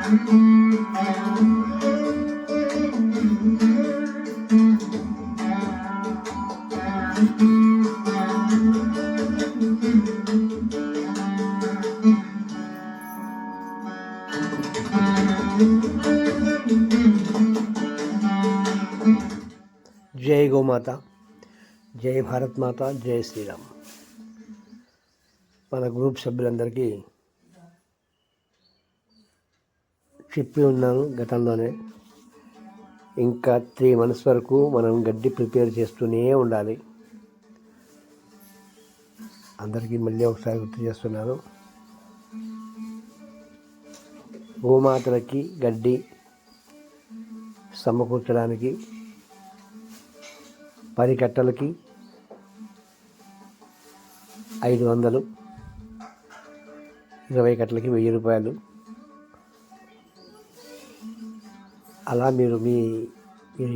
జై గోమాత, జై భారత్ మాత, జై శ్రీరామ్. మన గ్రూప్ సభ్యులందరికీ చెప్పి ఉన్నాను గతంలోనే. ఇంకా 3 months వరకు మనం గడ్డి ప్రిపేర్ చేస్తూనే ఉండాలి. అందరికీ మళ్ళీ ఒకసారి గుర్తు చేస్తున్నాను. గోమాతలకి గడ్డి సమకూర్చడానికి 10 కట్టలకి 500, 20 కట్టలకి 1000 రూపాయలు. అలా మీరు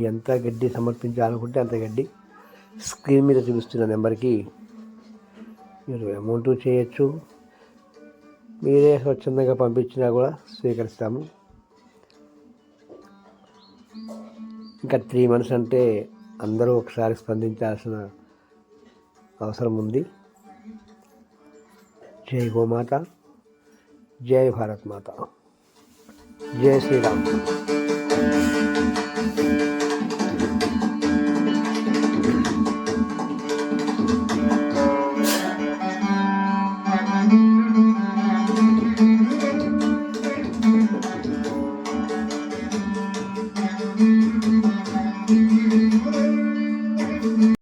ఎంత గడ్డి సమర్పించాలనుకుంటే అంత గడ్డి స్క్రీన్ మీద చూపిస్తున్న నెంబర్కి మీరు అమౌంట్ చేయొచ్చు. మీరే స్వచ్ఛందంగా పంపించినా కూడా స్వీకరిస్తాము. ఇంకా 3 months అంటే అందరూ ఒకసారి స్పందించాల్సిన అవసరం ఉంది. జై గోమాత, జై భారత్ మాత, జై శ్రీరామ్.